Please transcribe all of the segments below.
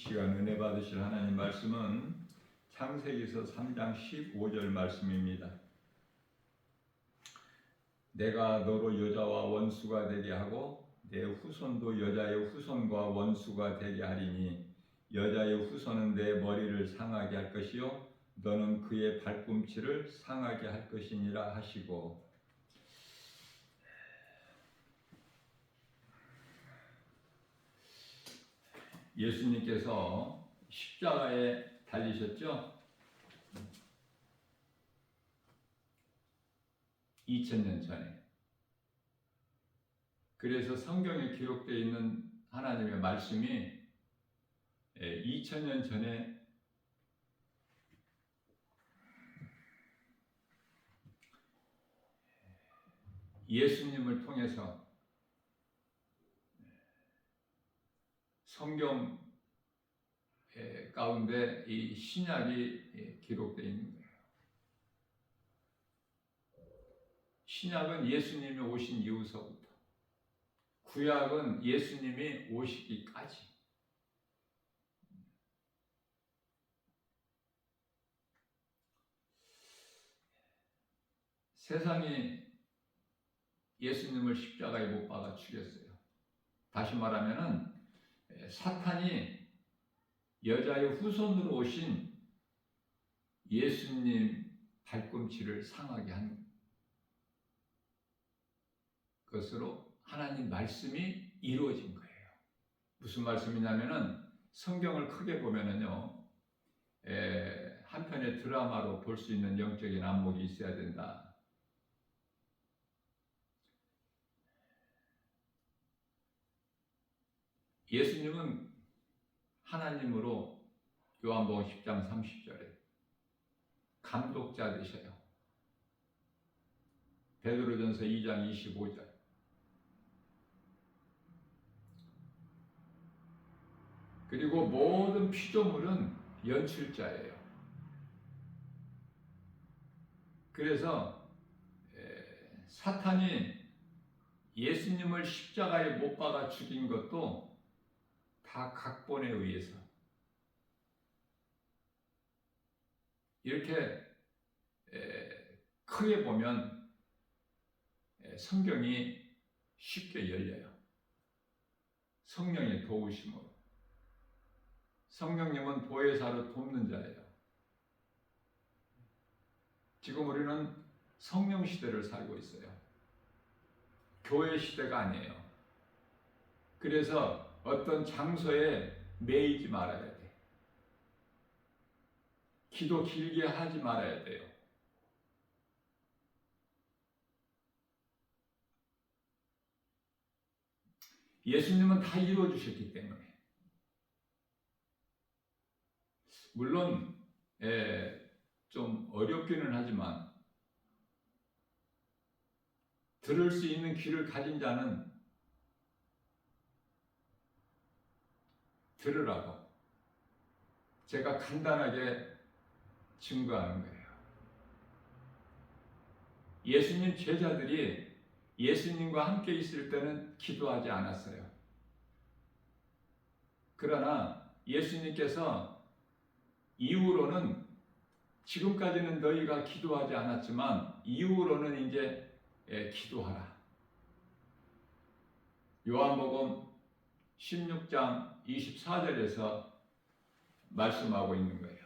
시간 은혜 받으실 하나님 말씀은 창세기서 3장 15절 말씀입니다. 내가 너로 여자와 원수가 되게 하고 내 후손도 여자의 후손과 원수가 되게 하리니 여자의 후손은 내 머리를 상하게 할 것이요 너는 그의 발꿈치를 상하게 할 것이니라 하시고, 예수님께서 십자가에 달리셨죠? 2000년 전에. 그래서 성경에 기록되어 있는 하나님의 말씀이 2000년 전에 예수님을 통해서 성경 가운데 이 신약이 기록되어 있는 거예요. 신약은 예수님이 오신 이후서부터, 구약은 예수님이 오시기까지. 세상이 예수님을 십자가에 못 박아 죽였어요. 다시 말하면은 사탄이 여자의 후손으로 오신 예수님 발꿈치를 상하게 한 것으로 하나님 말씀이 이루어진 거예요. 무슨 말씀이냐면은 성경을 크게 보면은요, 한편의 드라마로 볼 수 있는 영적인 안목이 있어야 된다. 예수님은 하나님으로 요한복음 10장 30절에 감독자 되셔요. 베드로전서 2장 25절. 그리고 모든 피조물은 연출자예요. 그래서 사탄이 예수님을 십자가에 못 박아 죽인 것도 다 각본에 의해서, 이렇게 크게 보면 성경이 쉽게 열려요. 성령의 도우심으로. 성령님은 보혜사로 돕는 자예요. 지금 우리는 성령 시대를 살고 있어요. 교회 시대가 아니에요. 그래서 어떤 장소에 매이지 말아야 돼. 기도 길게 하지 말아야 돼요. 예수님은 다 이루어주셨기 때문에. 물론 좀 어렵기는 하지만 들을 수 있는 귀를 가진 자는 들으라고 제가 간단하게 증거하는 거예요. 예수님 제자들이 예수님과 함께 있을 때는 기도하지 않았어요. 그러나 예수님께서 이후로는, 지금까지는 너희가 기도하지 않았지만 이후로는 이제 기도하라. 요한복음 16장 24절에서 말씀하고 있는 거예요.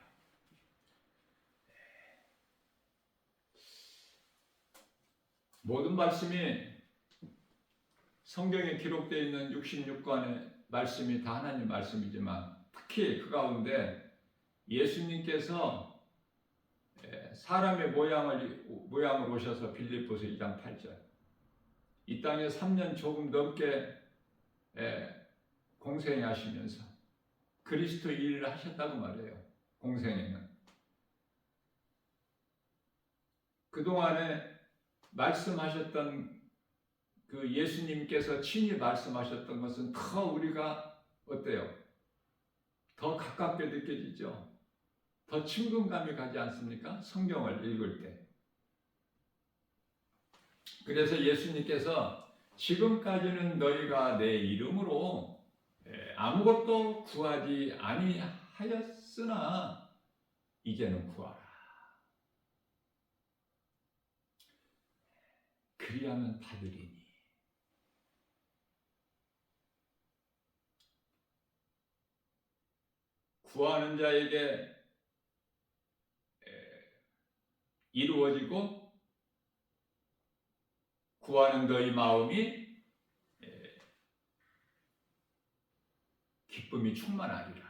모든 말씀이 성경에 기록되어 있는 66권의 말씀이 다 하나님 말씀이지만, 특히 그 가운데 예수님께서 사람의 모양으로 오셔서 빌립보서 2장 8절, 이 땅에 3년 조금 넘게 공생하시면서 그리스도 일을 하셨다고 말해요. 공생에는 그동안에 말씀하셨던 그 예수님께서 친히 말씀하셨던 것은 더 우리가 어때요? 더 가깝게 느껴지죠? 더 친근감이 가지 않습니까? 성경을 읽을 때. 그래서 예수님께서 지금까지는 너희가 내 이름으로 아무것도 구하지 아니하였으나 이제는 구하라. 그리하면 받으리니. 구하는 자에게 이루어지고 구하는 너희 마음이 기쁨이 충만하리라.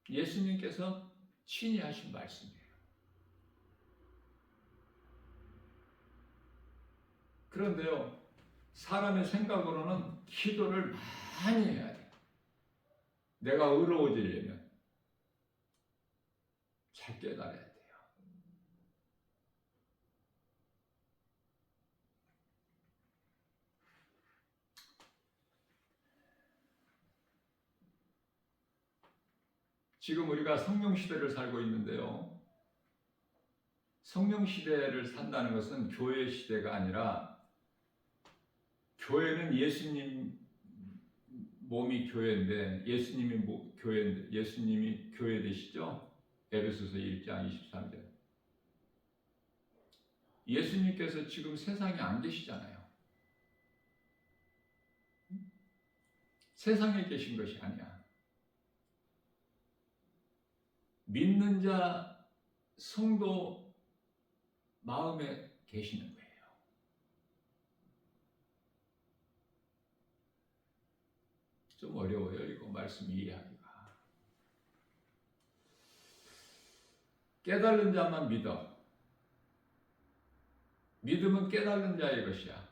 예수님께서 친히 하신 말씀이에요. 그런데요, 사람의 생각으로는 기도를 많이 해야 돼요. 내가 의로워지려면 잘 깨달아야 돼요. 지금 우리가 성령 시대를 살고 있는데요. 성령 시대를 산다는 것은 교회 시대가 아니라, 교회는 예수님 몸이 교회인데, 예수님이 교회인데, 예수님이 교회 되시죠? 에베소서 1장 23절. 예수님께서 지금 세상에 안 계시잖아요. 세상에 계신 것이 아니야. 믿는 자 성도 마음에 계시는 거예요. 좀 어려워요, 이거 말씀 이해하기가. 깨달은 자만 믿어. 믿음은 깨달은 자의 것이야.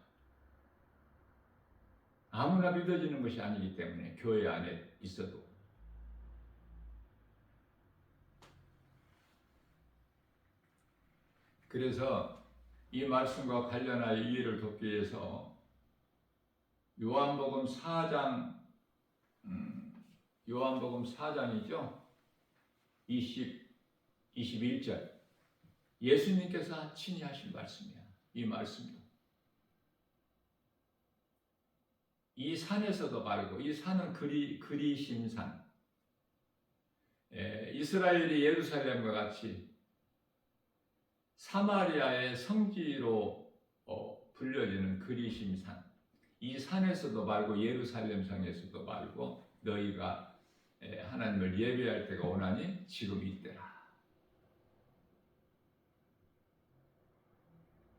아무나 믿어지는 것이 아니기 때문에, 교회 안에 있어도. 그래서 이 말씀과 관련하여 이해를 돕기 위해서 요한복음 4장이죠. 21절. 예수님께서 친히 하신 말씀이야. 이 말씀도. 이 산에서도 말고, 이 산은 그리심산. 이스라엘이 예루살렘과 같이 사마리아의 성지로 불려지는 그리심산. 이 산에서도 말고 예루살렘 성에서도 말고 너희가 하나님을 예배할 때가 오나니 지금 이때라.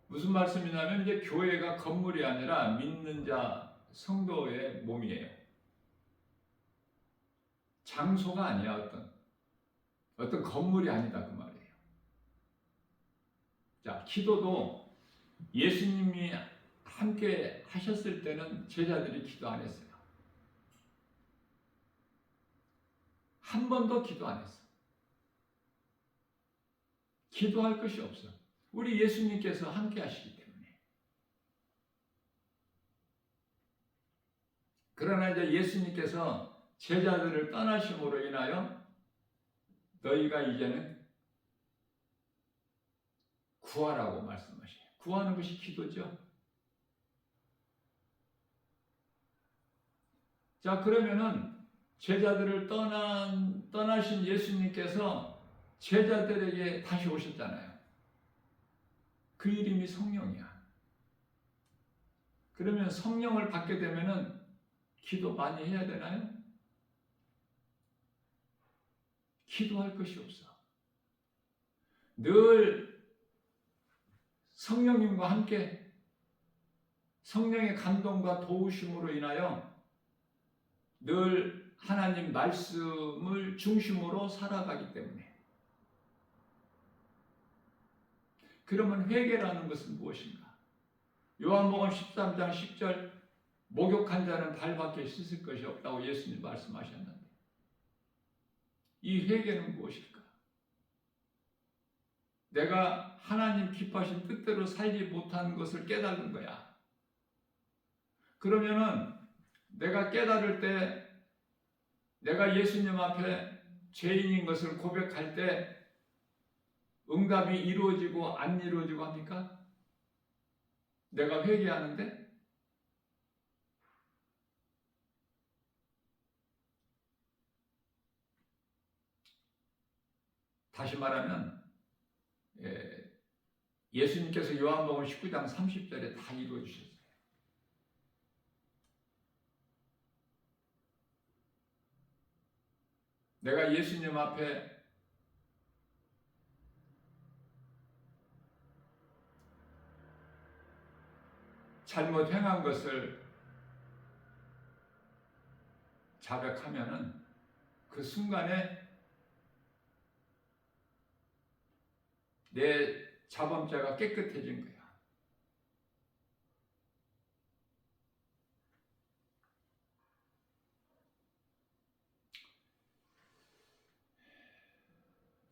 무슨 말씀이냐면, 이제 교회가 건물이 아니라 믿는 자 성도의 몸이에요. 장소가 아니야. 어떤 건물이 아니다, 그 말이에요. 자, 기도도 예수님이 함께 하셨을 때는 제자들이 기도 안 했어요. 한 번도 기도 안 했어. 기도할 것이 없어. 우리 예수님께서 함께 하시기 때문에. 그러나 이제 예수님께서 제자들을 떠나심으로 인하여 너희가 이제는 구하라고 말씀하셔요. 구하는 것이 기도죠. 자, 그러면은 제자들을 떠나신 예수님께서 제자들에게 다시 오셨잖아요. 그 이름이 성령이야. 그러면 성령을 받게 되면은 기도 많이 해야 되나요? 기도할 것이 없어. 늘 성령님과 함께 성령의 감동과 도우심으로 인하여 늘 하나님 말씀을 중심으로 살아가기 때문에. 그러면 회개라는 것은 무엇인가? 요한복음 13장 10절, 목욕한 자는 발밖에 씻을 것이 없다고 예수님 말씀하셨는데, 이 회개는 무엇일까? 내가 하나님 기뻐하신 뜻대로 살지 못한 것을 깨닫는 거야. 그러면은 내가 깨달을 때, 내가 예수님 앞에 죄인인 것을 고백할 때 응답이 이루어지고 안 이루어지고 합니까? 내가 회개하는데? 다시 말하면 예수님께서 요한복음 19장 30절에 다 이루어 주셨어요. 내가 예수님 앞에 잘못 행한 것을 자백하면은 그 순간에 내 자범죄가 깨끗해진 거야.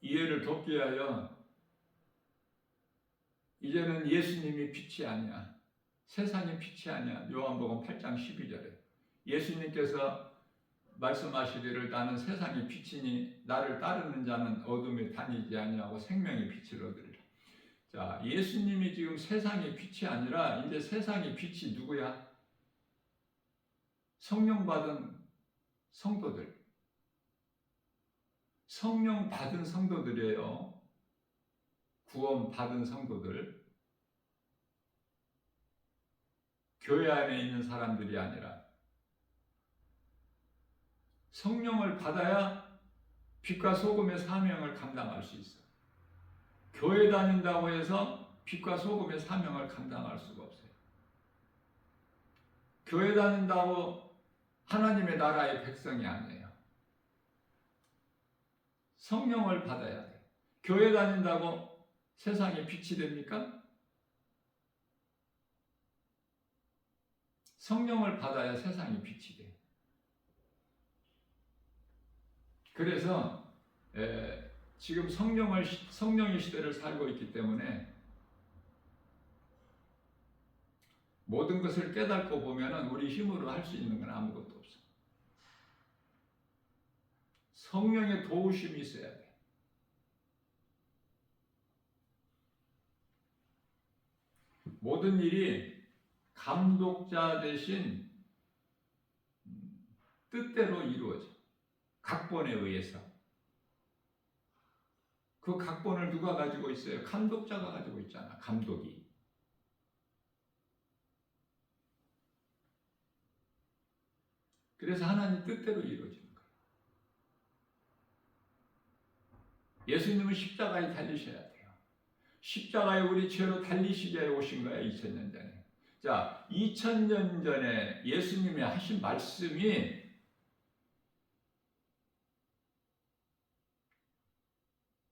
이해를 돕기 위하여 이제는 예수님이 빛이 아니야. 세상이 빛이 아니야. 요한복음 8장 12절에 예수님께서 말씀하시기를 나는 세상의 빛이니 나를 따르는 자는 어둠에 다니지 아니하고 생명의 빛을 얻으리라. 자, 예수님이 지금 세상의 빛이 아니라 이제 세상의 빛이 누구야? 성령 받은 성도들. 성령 받은 성도들이에요. 구원 받은 성도들. 교회 안에 있는 사람들이 아니라 성령을 받아야 빛과 소금의 사명을 감당할 수 있어. 교회 다닌다고 해서 빛과 소금의 사명을 감당할 수가 없어요. 교회 다닌다고 하나님의 나라의 백성이 아니에요. 성령을 받아야 돼. 교회 다닌다고 세상에 빛이 됩니까? 성령을 받아야 세상이 빛이 돼. 그래서 지금 성령의 시대를 살고 있기 때문에 모든 것을 깨닫고 보면은 우리 힘으로 할 수 있는 건 아무것도 없어. 성령의 도우심이 있어야 돼. 모든 일이 감독자 대신 뜻대로 이루어져. 각본에 의해서. 그 각본을 누가 가지고 있어요? 감독자가 가지고 있잖아. 감독이. 그래서 하나님 뜻대로 이루어지는 거예요. 예수님은 십자가에 달리셔야 돼요. 십자가에 우리 죄로 달리시기 위해 오신 거예요. 2000년 전에. 자, 2000년 전에 예수님이 하신 말씀이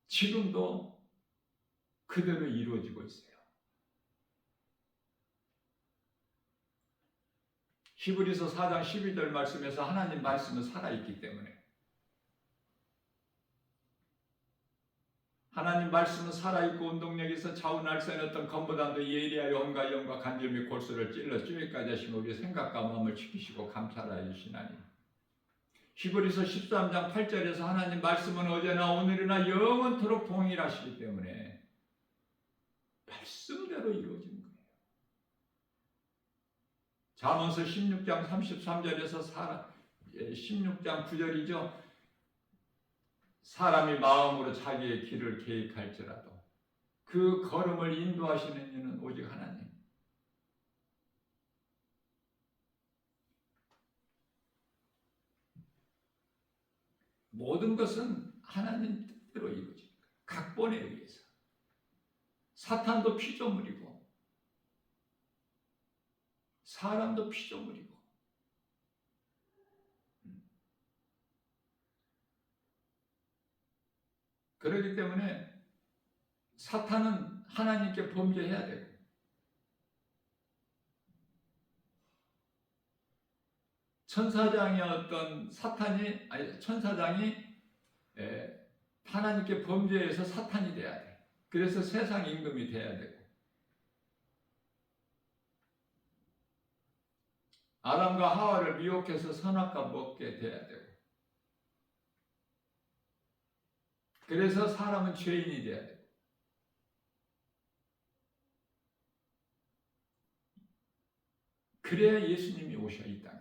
지금도 그대로 이루어지고 있어요. 히브리서 4장 12절 말씀에서 하나님 말씀은 살아있기 때문에 하나님 말씀은 살아있고 운동력이 있어 좌우 날선 어떤 검보다도 예리하여 온갖 영과 간질 및 골수를 찔러 찌위까지 하시며 우리의 생각과 마음을 지키시고 감찰하여 주시나니 히브리서 13장 8절에서 하나님 말씀은 어제나 오늘이나 영원토록 동일하시기 때문에 말씀대로 이루어지는 거예요. 잠언서 16장 33절에서 16장 9절이죠. 사람이 마음으로 자기의 길을 계획할지라도 그 걸음을 인도하시는 이는 오직 하나님. 모든 것은 하나님 뜻대로 이루어집니다. 각본에 의해서. 사탄도 피조물이고 사람도 피조물이고 그렇기 때문에 사탄은 하나님께 범죄해야 되고 천사장이 하나님께 범죄해서 사탄이 돼야 돼. 그래서 세상 임금이 돼야 되고 아담과 하와를 미혹해서 선악과 먹게 돼야 되고 그래서 사람은 죄인이 돼야 되고 그래야 예수님이 오셔 이 땅에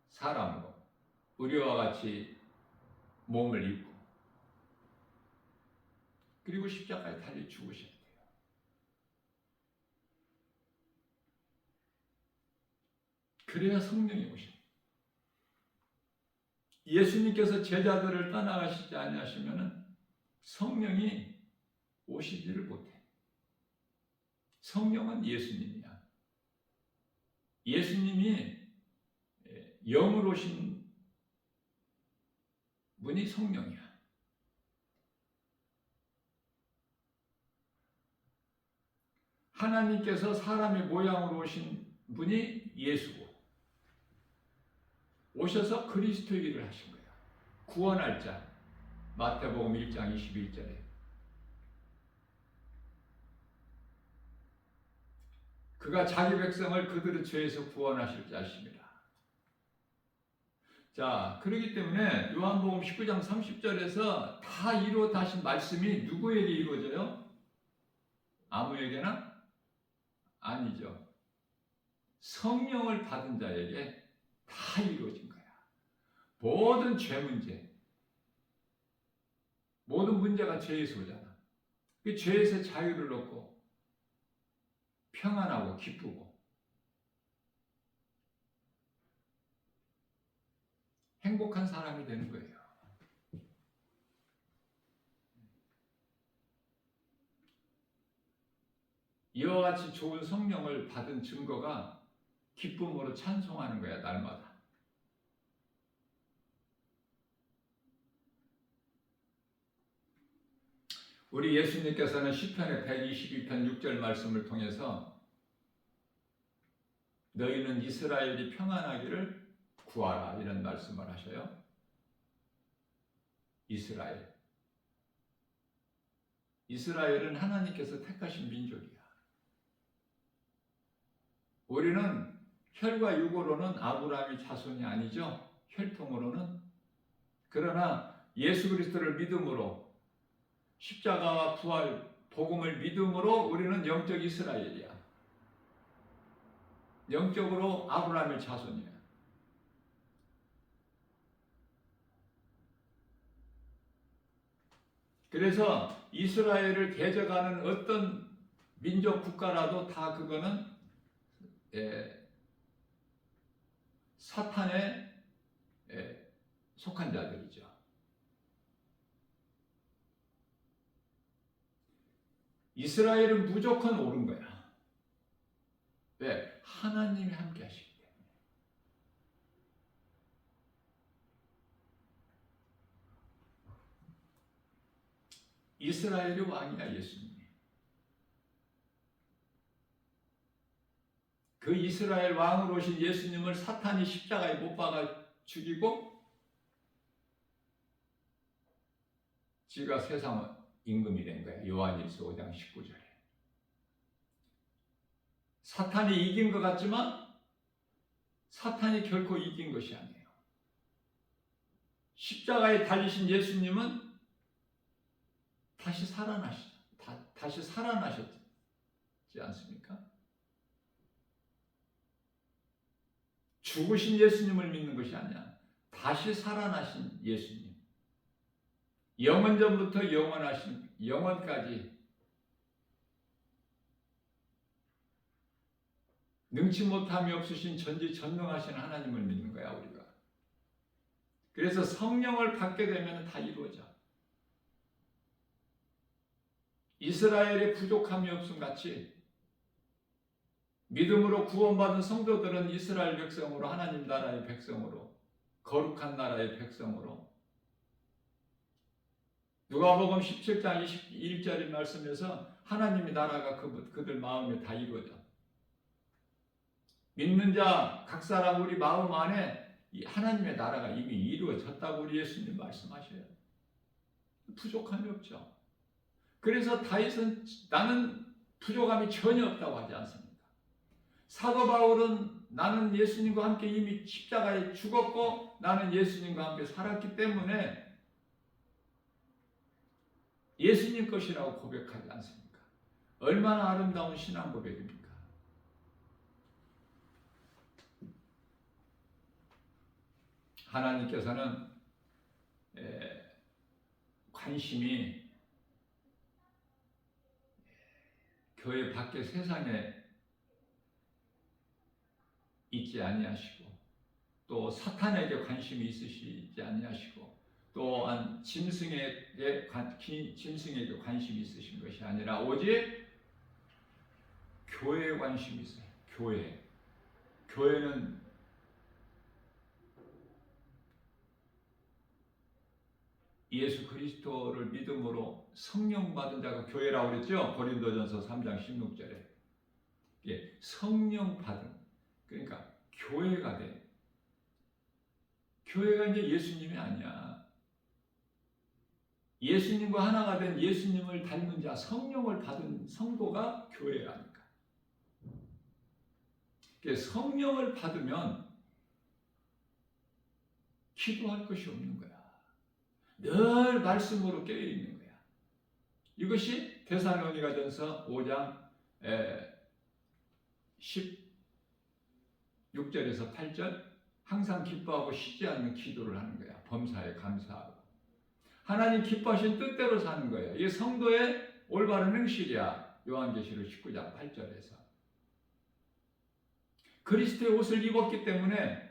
사람으로 우리와 같이 몸을 입고 그리고 십자가에 달려 죽으셔야 돼요. 그래야 성령이 오십니다. 예수님께서 제자들을 떠나가시지 아니하시면은 성령이 오시지를 못해. 성령은 예수님이야. 예수님이 영으로 오신 분이 성령이야. 하나님께서 사람의 모양으로 오신 분이 예수고 오셔서 그리스도의 일을 하신 거야. 구원할 자. 마태복음 1장 21절에 그가 자기 백성을 그들의 죄에서 구원하실 자십니다. 자, 그렇기 때문에 요한복음 19장 30절에서 다 이루어다신 말씀이 누구에게 이루어져요? 아무에게나? 아니죠. 성령을 받은 자에게 다 이루어진 거야. 모든 죄 문제, 모든 문제가 죄에서 오잖아. 그 죄에서 자유를 얻고 평안하고 기쁘고 행복한 사람이 되는 거예요. 이와 같이 좋은 성령을 받은 증거가 기쁨으로 찬송하는 거야, 날마다. 우리 예수님께서는 시편의 122편 6절 말씀을 통해서 너희는 이스라엘이 평안하기를 구하라 이런 말씀을 하셔요. 이스라엘은 하나님께서 택하신 민족이야. 우리는 혈과 육으로는 아브라함의 자손이 아니죠. 혈통으로는. 그러나 예수 그리스도를 믿음으로 십자가와 부활, 복음을 믿음으로 우리는 영적 이스라엘이야. 영적으로 아브라함의 자손이야. 그래서 이스라엘을 대적하는 어떤 민족 국가라도 다 그거는 사탄에 속한 자들이죠. 이스라엘은 무조건 옳은 거야. 왜? 하나님이 함께 하시기 때문에. 이스라엘이 왕이야, 예수님. 그 이스라엘 왕으로 오신 예수님을 사탄이 십자가에 못 박아 죽이고 지가 세상 임금이 된 거야. 요한일서 5장 19절에. 사탄이 이긴 것 같지만 사탄이 결코 이긴 것이 아니에요. 십자가에 달리신 예수님은 다시 살아나셨지 않습니까? 죽으신 예수님을 믿는 것이 아니야. 다시 살아나신 예수님. 영원전부터 영원하신 영원까지 능치 못함이 없으신 전지전능하신 하나님을 믿는 거야, 우리가. 그래서 성령을 받게 되면 다 이루어져. 이스라엘의 부족함이 없음 같이 믿음으로 구원받은 성도들은 이스라엘 백성으로, 하나님 나라의 백성으로, 거룩한 나라의 백성으로, 누가복음 17장 21절의 말씀에서 하나님의 나라가 그들 마음에 다 이루어져. 믿는 자 각 사람 우리 마음 안에 하나님의 나라가 이미 이루어졌다고 우리 예수님 말씀하셔요. 부족함이 없죠. 그래서 다윗은 나는 부족함이 전혀 없다고 하지 않습니다. 사도 바울은 나는 예수님과 함께 이미 십자가에 죽었고 나는 예수님과 함께 살았기 때문에 예수님 것이라고 고백하지 않습니까? 얼마나 아름다운 신앙 고백입니까? 하나님께서는 관심이 교회 밖에 세상에 있지 아니하시고 또 사탄에게 관심이 있으시지 아니하시고 또한 짐승에게 관심이 있으신 것이 아니라 오직 교회에 관심이 있어요. 교회는 예수 그리스도를 믿음으로 성령 받은 자가 교회라고 그랬죠. 고린도전서 3장 16절에 성령 받은, 그러니까 교회가 돼. 교회가 이제 예수님이 아니야. 예수님과 하나가 된 예수님을 닮은 자, 성령을 받은 성도가 교회라니까. 성령을 받으면 기도할 것이 없는 거야. 늘 말씀으로 깨어 있는 거야. 이것이 데살로니가전서 5장 16절에서 8절, 항상 기뻐하고 쉬지 않는 기도를 하는 거야. 범사에 감사하고. 하나님 기뻐하신 뜻대로 사는 거예요. 이게 성도의 올바른 행실이야. 요한계시록 19장 8절에서. 그리스도의 옷을 입었기 때문에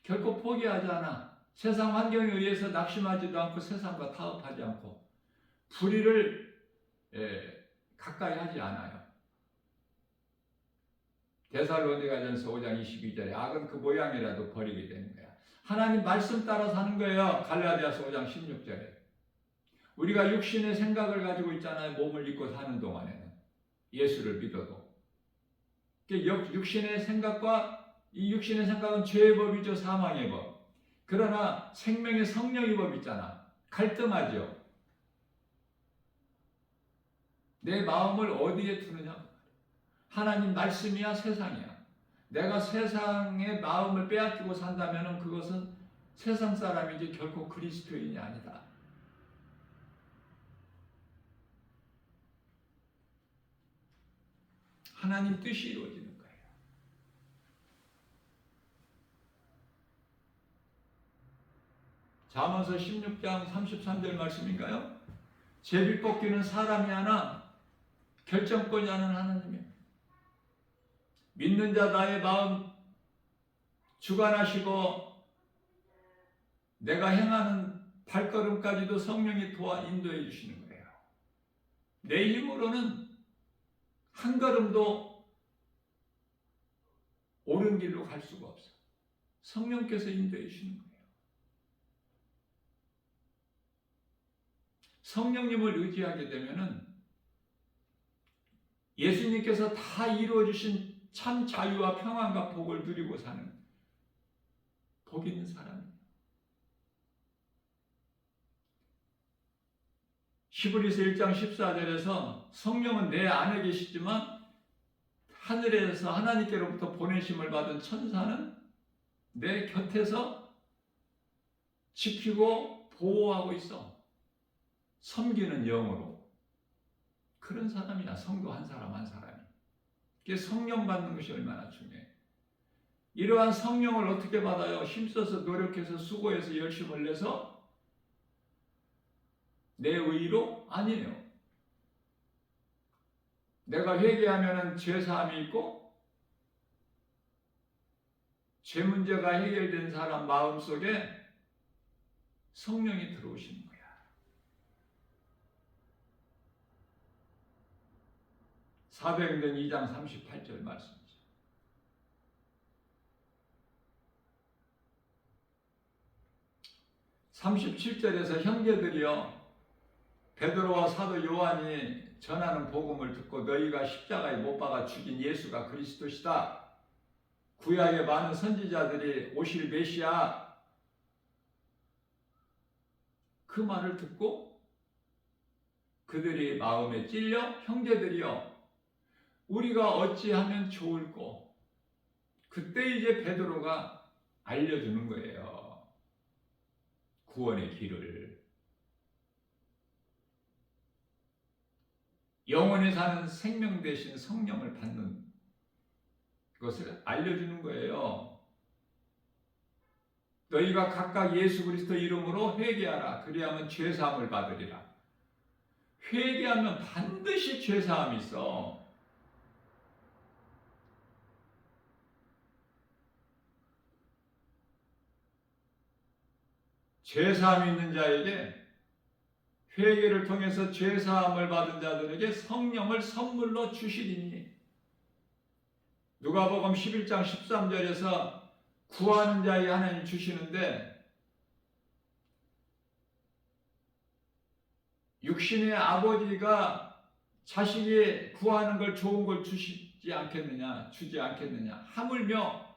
결코 포기하지 않아. 세상 환경에 의해서 낙심하지도 않고 세상과 타협하지 않고 불의를 가까이 하지 않아요. 데살로니가전서 5장 22절에 악은 그 모양이라도 버리게 되는 거야. 하나님 말씀 따라 사는 거예요. 갈라디아서 5장 16절에. 우리가 육신의 생각을 가지고 있잖아요. 몸을 입고 사는 동안에는. 예수를 믿어도. 육신의 생각과 이 육신의 생각은 죄의 법이죠. 사망의 법. 그러나 생명의 성령의 법 있잖아. 갈등하죠. 내 마음을 어디에 두느냐. 하나님 말씀이야 세상이야. 내가 세상의 마음을 빼앗기고 산다면 그것은 세상 사람이지 결코 그리스도인이 아니다. 하나님 뜻이 이루어지는 거예요. 잠언서 16장 33절 말씀인가요? 제비 뽑기는 사람이 하나 결정권이 하는 하나님이에요. 믿는 자 나의 마음 주관하시고 내가 행하는 발걸음까지도 성령이 도와 인도해 주시는 거예요. 내 힘으로는 한 걸음도 옳은 길로 갈 수가 없어. 성령께서 인도해 주시는 거예요. 성령님을 의지하게 되면은 예수님께서 다 이루어 주신 참 자유와 평안과 복을 누리고 사는 복 있는 사람입니다. 히브리서 1장 14절에서 성령은 내 안에 계시지만 하늘에서 하나님께로부터 보내심을 받은 천사는 내 곁에서 지키고 보호하고 있어. 섬기는 영으로. 그런 사람이야. 성도 한 사람 한 사람이. 그게 성령 받는 것이 얼마나 중요해. 이러한 성령을 어떻게 받아요? 힘써서 노력해서 수고해서 열심을 내서 내 의로? 아니에요. 내가 회개하면 죄사함이 있고 죄 문제가 해결된 사람 마음속에 성령이 들어오시는 거야. 사도행전 2장 38절 말씀이죠. (37절에서) 형제들이여 베드로와 사도 요한이 전하는 복음을 듣고 너희가 십자가에 못 박아 죽인 예수가 그리스도시다. 구약의 많은 선지자들이 오실 메시아 그 말을 듣고 그들이 마음에 찔려 형제들이여 우리가 어찌하면 좋을꼬. 그때 이제 베드로가 알려주는 거예요. 구원의 길을. 영원히 사는 생명 대신 성령을 받는 그것을 알려주는 거예요. 너희가 각각 예수 그리스도 이름으로 회개하라. 그리하면 죄사함을 받으리라. 회개하면 반드시 죄사함이 있어. 죄사함이 있는 자에게, 회개를 통해서 죄사함을 받은 자들에게 성령을 선물로 주시리니. 누가복음 11장 13절에서 구하는 자에게 하나님 주시는데, 육신의 아버지가 자식이 구하는 걸 좋은 걸 주지 않겠느냐, 하물며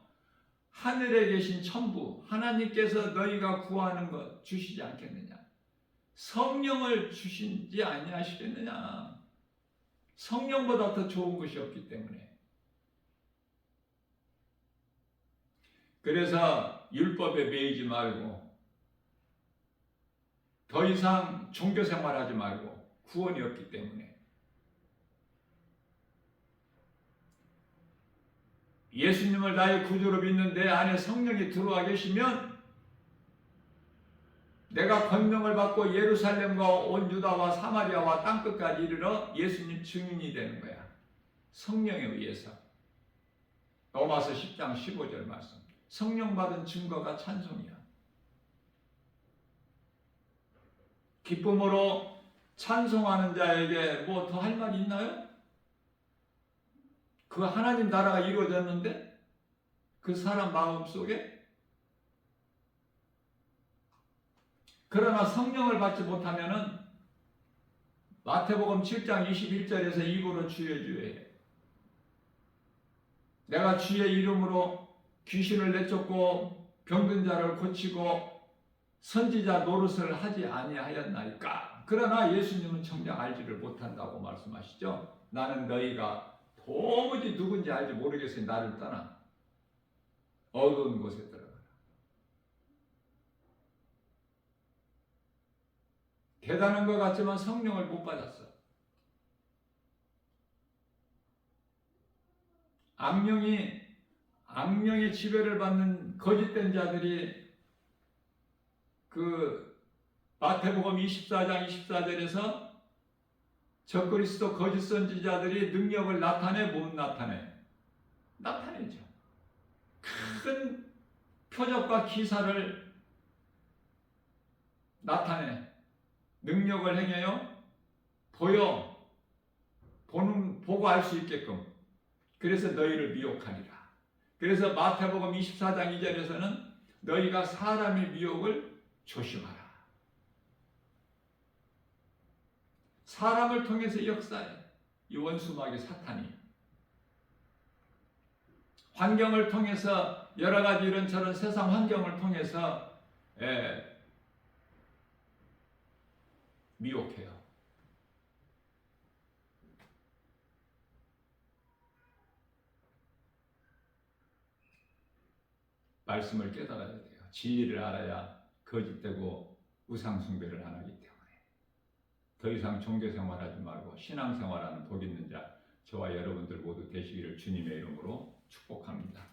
하늘에 계신 천부 하나님께서 너희가 구하는 것 주시지 않겠느냐. 성령을 주시지 아니하시겠느냐. 성령보다 더 좋은 것이 없기 때문에. 그래서 율법에 매이지 말고 더 이상 종교 생활하지 말고, 구원이 없기 때문에. 예수님을 나의 구주로 믿는 내 안에 성령이 들어와 계시면 내가 권능을 받고 예루살렘과 온 유다와 사마리아와 땅끝까지 이르러 예수님 증인이 되는 거야. 성령에 의해서. 로마서 10장 15절 말씀. 성령 받은 증거가 찬송이야. 기쁨으로 찬송하는 자에게 뭐 더 할 말이 있나요? 그 하나님 나라가 이루어졌는데 그 사람 마음 속에. 그러나 성령을 받지 못하면은 마태복음 7장 21절에서 입으로 주여 주여 해. 내가 주의 이름으로 귀신을 내쫓고 병든 자를 고치고 선지자 노릇을 하지 아니하였나이까. 그러나 예수님은 정작 알지를 못한다고 말씀하시죠. 나는 너희가 도무지 누군지 알지 모르겠으니 나를 떠나 어두운 곳에 들어가라. 대단한 것 같지만 성령을 못 받았어. 악령의 지배를 받는 거짓된 자들이 그 마태복음 24장 24절에서 적그리스도 거짓 선지자들이 능력을 나타내 못 나타내? 나타내죠. 큰 표적과 기사를 나타내 능력을 행해요. 보고 알 수 있게끔. 그래서 너희를 미혹하리라. 그래서 마태복음 24장 2절에서는 너희가 사람의 미혹을 조심하라. 사람을 통해서 역사해. 이 원수마귀 사탄이. 환경을 통해서 여러 가지 이런저런 세상 환경을 통해서 미혹해요. 말씀을 깨달아야 돼요. 진리를 알아야 거짓되고 우상숭배를 안 하기 때문에. 더 이상 종교생활하지 말고 신앙생활하는 복 있는 자, 저와 여러분들 모두 되시기를 주님의 이름으로 축복합니다.